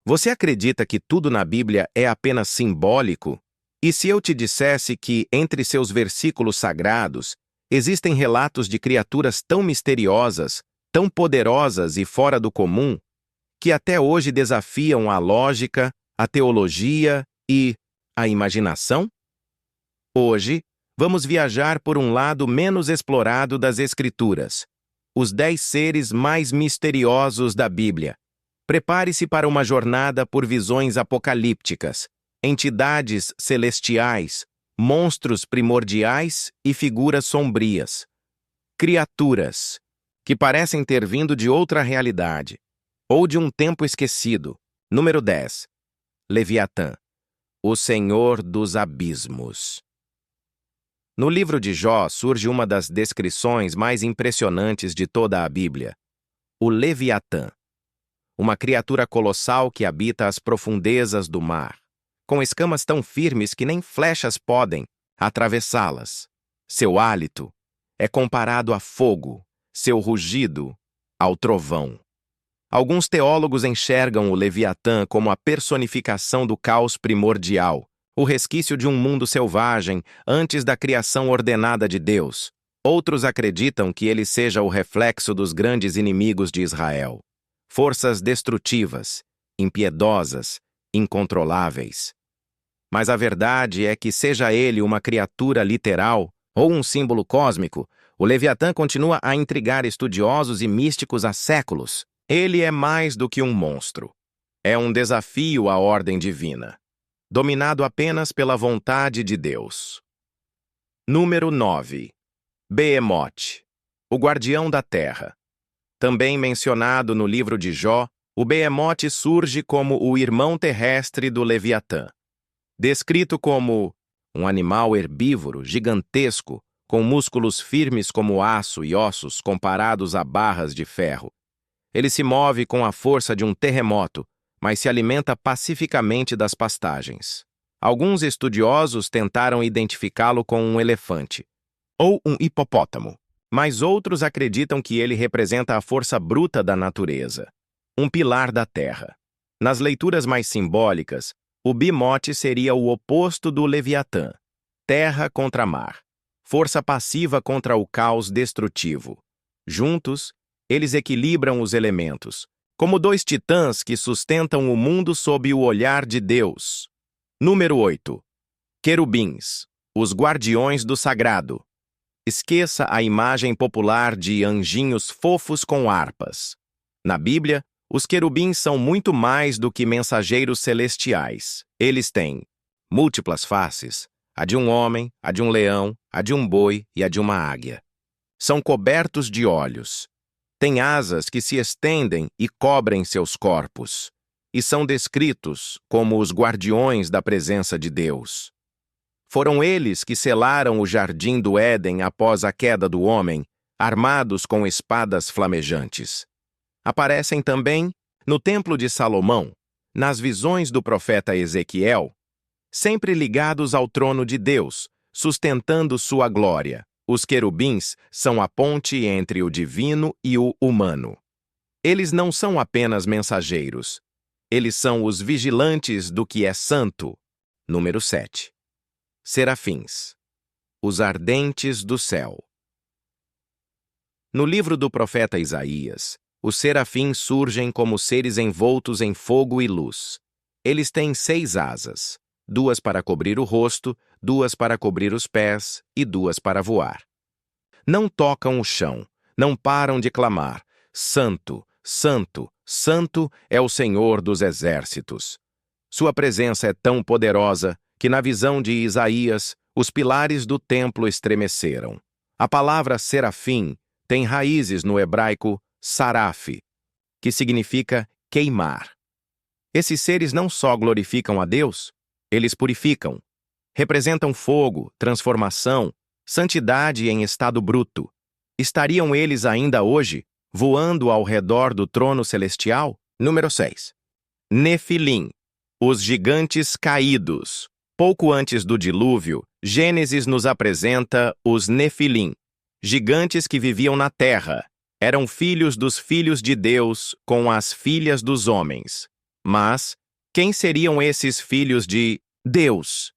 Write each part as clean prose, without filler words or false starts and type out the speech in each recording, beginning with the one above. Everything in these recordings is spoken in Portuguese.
Você acredita que tudo na Bíblia é apenas simbólico? E se eu te dissesse que, entre seus versículos sagrados, existem relatos de criaturas tão misteriosas, tão poderosas e fora do comum, que até hoje desafiam a lógica, a teologia e a imaginação? Hoje, vamos viajar por um lado menos explorado das Escrituras, os 10 seres mais misteriosos da Bíblia. Prepare-se para uma jornada por visões apocalípticas, entidades celestiais, monstros primordiais e figuras sombrias. Criaturas que parecem ter vindo de outra realidade ou de um tempo esquecido. Número 10. Leviatã, o Senhor dos Abismos. No livro de Jó surge uma das descrições mais impressionantes de toda a Bíblia: o Leviatã. Uma criatura colossal que habita as profundezas do mar, com escamas tão firmes que nem flechas podem atravessá-las. Seu hálito é comparado a fogo, seu rugido ao trovão. Alguns teólogos enxergam o Leviatã como a personificação do caos primordial, o resquício de um mundo selvagem antes da criação ordenada de Deus. Outros acreditam que ele seja o reflexo dos grandes inimigos de Israel. Forças destrutivas, impiedosas, incontroláveis. Mas a verdade é que, seja ele uma criatura literal ou um símbolo cósmico, o Leviatã continua a intrigar estudiosos e místicos há séculos. Ele é mais do que um monstro. É um desafio à ordem divina, dominado apenas pela vontade de Deus. Número 9. Behemoth, o guardião da terra. Também mencionado no livro de Jó, o Behemoth surge como o irmão terrestre do Leviatã. Descrito como um animal herbívoro gigantesco, com músculos firmes como aço e ossos comparados a barras de ferro. Ele se move com a força de um terremoto, mas se alimenta pacificamente das pastagens. Alguns estudiosos tentaram identificá-lo com um elefante ou um hipopótamo, mas outros acreditam que ele representa a força bruta da natureza, um pilar da terra. Nas leituras mais simbólicas, o Behemoth seria o oposto do Leviatã, terra contra mar, força passiva contra o caos destrutivo. Juntos, eles equilibram os elementos, como 2 titãs que sustentam o mundo sob o olhar de Deus. Número 8. Querubins, os guardiões do sagrado. Esqueça a imagem popular de anjinhos fofos com harpas. Na Bíblia, os querubins são muito mais do que mensageiros celestiais. Eles têm múltiplas faces, a de um homem, a de um leão, a de um boi e a de uma águia. São cobertos de olhos. Têm asas que se estendem e cobrem seus corpos, e são descritos como os guardiões da presença de Deus. Foram eles que selaram o jardim do Éden após a queda do homem, armados com espadas flamejantes. Aparecem também no Templo de Salomão, nas visões do profeta Ezequiel, sempre ligados ao trono de Deus, sustentando sua glória. Os querubins são a ponte entre o divino e o humano. Eles não são apenas mensageiros. Eles são os vigilantes do que é santo. Número 7. Serafins, os ardentes do céu. No livro do profeta Isaías, os serafins surgem como seres envoltos em fogo e luz. Eles têm 6 asas, 2 para cobrir o rosto, 2 para cobrir os pés e 2 para voar. Não tocam o chão, não param de clamar: Santo, Santo, Santo é o Senhor dos exércitos. Sua presença é tão poderosa que, na visão de Isaías, os pilares do templo estremeceram. A palavra serafim tem raízes no hebraico saraf, que significa queimar. Esses seres não só glorificam a Deus, eles purificam. Representam fogo, transformação, santidade em estado bruto. Estariam eles ainda hoje voando ao redor do trono celestial? Número 6. Nefilim, os gigantes caídos. Pouco antes do dilúvio, Gênesis nos apresenta os Nefilim, gigantes que viviam na terra. Eram filhos dos filhos de Deus com as filhas dos homens. Mas quem seriam esses filhos de Deus?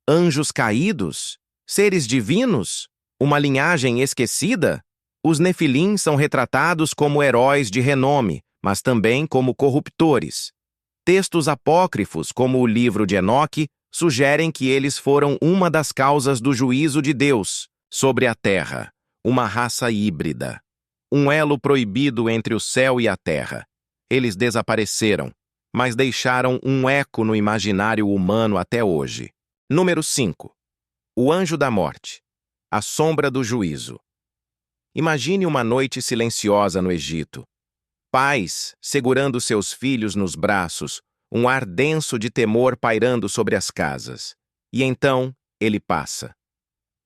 Anjos caídos? Seres divinos? Uma linhagem esquecida? Os Nefilim são retratados como heróis de renome, mas também como corruptores. Textos apócrifos, como o livro de Enoque, sugerem que eles foram uma das causas do juízo de Deus sobre a terra, uma raça híbrida, um elo proibido entre o céu e a terra. Eles desapareceram, mas deixaram um eco no imaginário humano até hoje. Número 5. O anjo da morte, a sombra do juízo. Imagine uma noite silenciosa no Egito. Pais segurando seus filhos nos braços, um ar denso de temor pairando sobre as casas. E então, ele passa.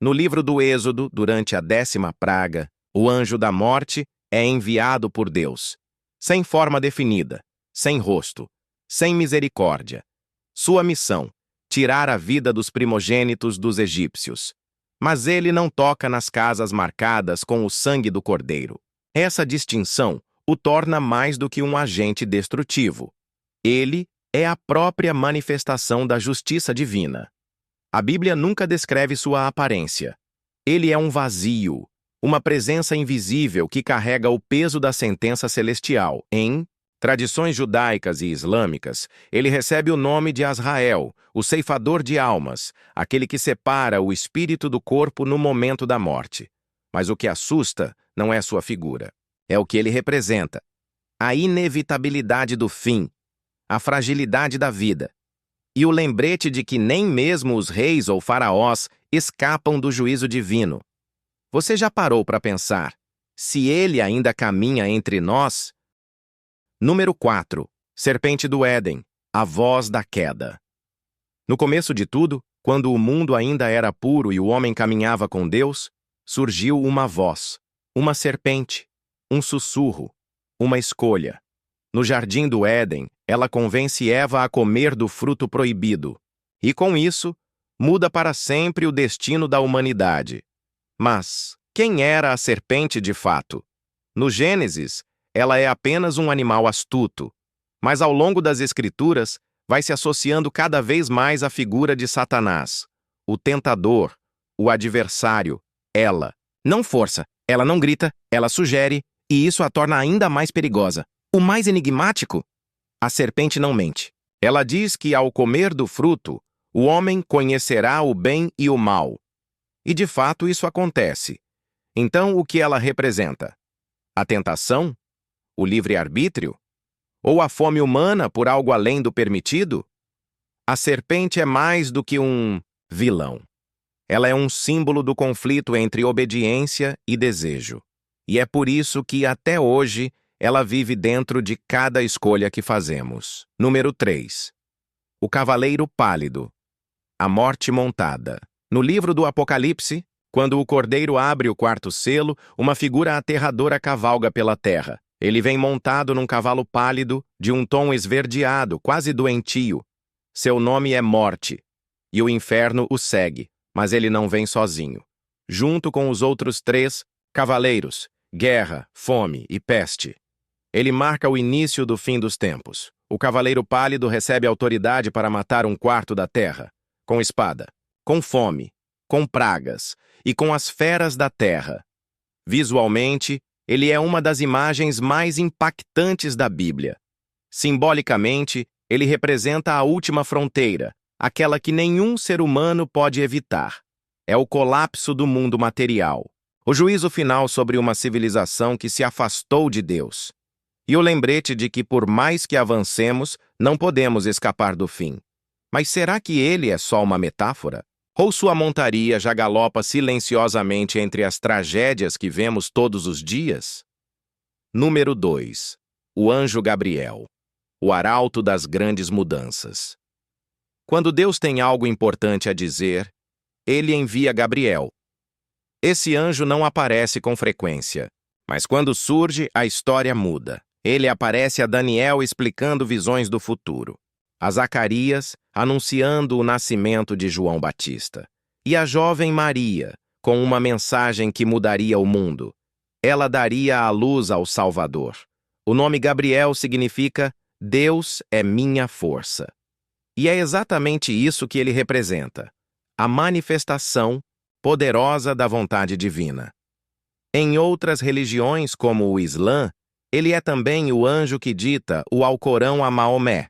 No livro do Êxodo, durante a 10ª praga, o anjo da morte é enviado por Deus, sem forma definida, sem rosto, sem misericórdia. Sua missão: tirar a vida dos primogênitos dos egípcios. Mas ele não toca nas casas marcadas com o sangue do cordeiro. Essa distinção o torna mais do que um agente destrutivo. Ele é a própria manifestação da justiça divina. A Bíblia nunca descreve sua aparência. Ele é um vazio, uma presença invisível que carrega o peso da sentença celestial. Em tradições judaicas e islâmicas, ele recebe o nome de Azrael, o ceifador de almas, aquele que separa o espírito do corpo no momento da morte. Mas o que assusta não é sua figura. É o que ele representa: a inevitabilidade do fim, a fragilidade da vida, e o lembrete de que nem mesmo os reis ou faraós escapam do juízo divino. Você já parou para pensar se ele ainda caminha entre nós? Número 4. Serpente do Éden, a voz da queda. No começo de tudo, quando o mundo ainda era puro e o homem caminhava com Deus, surgiu uma voz, uma serpente, um sussurro, uma escolha. No jardim do Éden, ela convence Eva a comer do fruto proibido. E com isso, muda para sempre o destino da humanidade. Mas quem era a serpente de fato? No Gênesis, ela é apenas um animal astuto. Mas ao longo das Escrituras, vai se associando cada vez mais à figura de Satanás, o tentador, o adversário, ela. Não força, ela não grita, ela sugere, e isso a torna ainda mais perigosa. O mais enigmático? A serpente não mente. Ela diz que ao comer do fruto, o homem conhecerá o bem e o mal. E de fato isso acontece. Então o que ela representa? A tentação? O livre-arbítrio? Ou a fome humana por algo além do permitido? A serpente é mais do que um vilão. Ela é um símbolo do conflito entre obediência e desejo. E é por isso que, até hoje, ela vive dentro de cada escolha que fazemos. Número 3. O Cavaleiro Pálido, a morte montada. No livro do Apocalipse, quando o cordeiro abre o 4º selo, uma figura aterradora cavalga pela terra. Ele vem montado num cavalo pálido, de um tom esverdeado, quase doentio. Seu nome é Morte, e o inferno o segue, mas ele não vem sozinho. Junto com os outros 3 cavaleiros, guerra, fome e peste. Ele marca o início do fim dos tempos. O Cavaleiro Pálido recebe autoridade para matar 1/4 da terra, com espada, com fome, com pragas e com as feras da terra. Visualmente, ele é uma das imagens mais impactantes da Bíblia. Simbolicamente, ele representa a última fronteira, aquela que nenhum ser humano pode evitar. É o colapso do mundo material, o juízo final sobre uma civilização que se afastou de Deus. E o lembrete de que, por mais que avancemos, não podemos escapar do fim. Mas será que ele é só uma metáfora? Ou sua montaria já galopa silenciosamente entre as tragédias que vemos todos os dias? Número 2. O anjo Gabriel, o arauto das grandes mudanças. Quando Deus tem algo importante a dizer, ele envia Gabriel. Esse anjo não aparece com frequência, mas quando surge, a história muda. Ele aparece a Daniel explicando visões do futuro, a Zacarias anunciando o nascimento de João Batista, e a jovem Maria com uma mensagem que mudaria o mundo. Ela daria à luz ao Salvador. O nome Gabriel significa Deus é minha força. E é exatamente isso que ele representa: a manifestação poderosa da vontade divina. Em outras religiões, como o Islã, ele é também o anjo que dita o Alcorão a Maomé.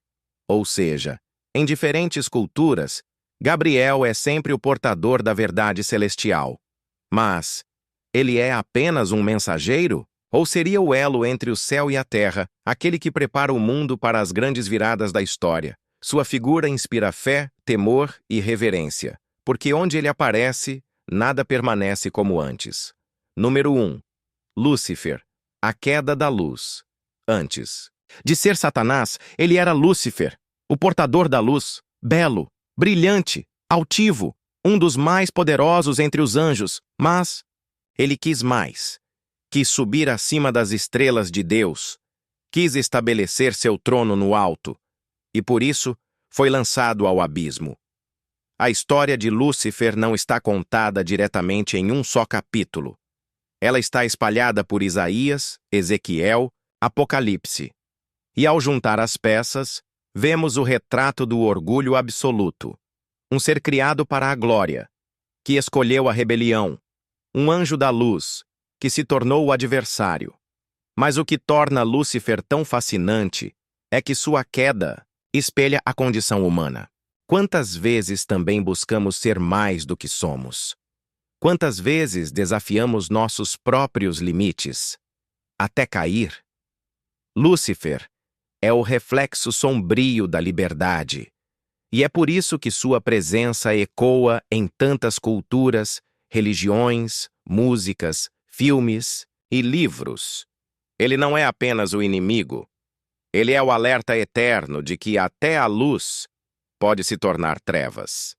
Ou seja, em diferentes culturas, Gabriel é sempre o portador da verdade celestial. Mas ele é apenas um mensageiro? Ou seria o elo entre o céu e a terra, aquele que prepara o mundo para as grandes viradas da história? Sua figura inspira fé, temor e reverência, porque onde ele aparece, nada permanece como antes. Número 1. Lúcifer, a queda da luz. Antes de ser Satanás, ele era Lúcifer, o portador da luz, belo, brilhante, altivo, um dos mais poderosos entre os anjos, mas ele quis mais. Quis subir acima das estrelas de Deus, quis estabelecer seu trono no alto, e por isso foi lançado ao abismo. A história de Lúcifer não está contada diretamente em um só capítulo. Ela está espalhada por Isaías, Ezequiel, Apocalipse. E ao juntar as peças, vemos o retrato do orgulho absoluto. Um ser criado para a glória, que escolheu a rebelião. Um anjo da luz, que se tornou o adversário. Mas o que torna Lúcifer tão fascinante é que sua queda espelha a condição humana. Quantas vezes também buscamos ser mais do que somos? Quantas vezes desafiamos nossos próprios limites, até cair? Lúcifer é o reflexo sombrio da liberdade, e é por isso que sua presença ecoa em tantas culturas, religiões, músicas, filmes e livros. Ele não é apenas o inimigo, ele é o alerta eterno de que até a luz pode se tornar trevas.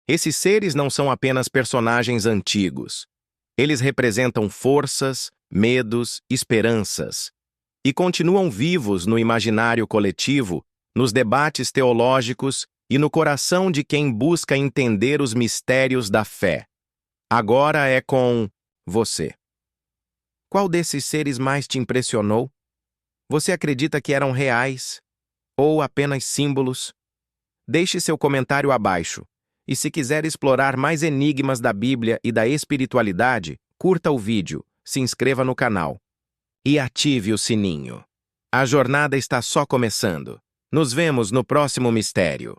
Esses seres não são apenas personagens antigos. Eles representam forças, medos, esperanças, e continuam vivos no imaginário coletivo, nos debates teológicos e no coração de quem busca entender os mistérios da fé. Agora é com você. Qual desses seres mais te impressionou? Você acredita que eram reais ou apenas símbolos? Deixe seu comentário abaixo. E se quiser explorar mais enigmas da Bíblia e da espiritualidade, curta o vídeo, se inscreva no canal e ative o sininho. A jornada está só começando. Nos vemos no próximo mistério.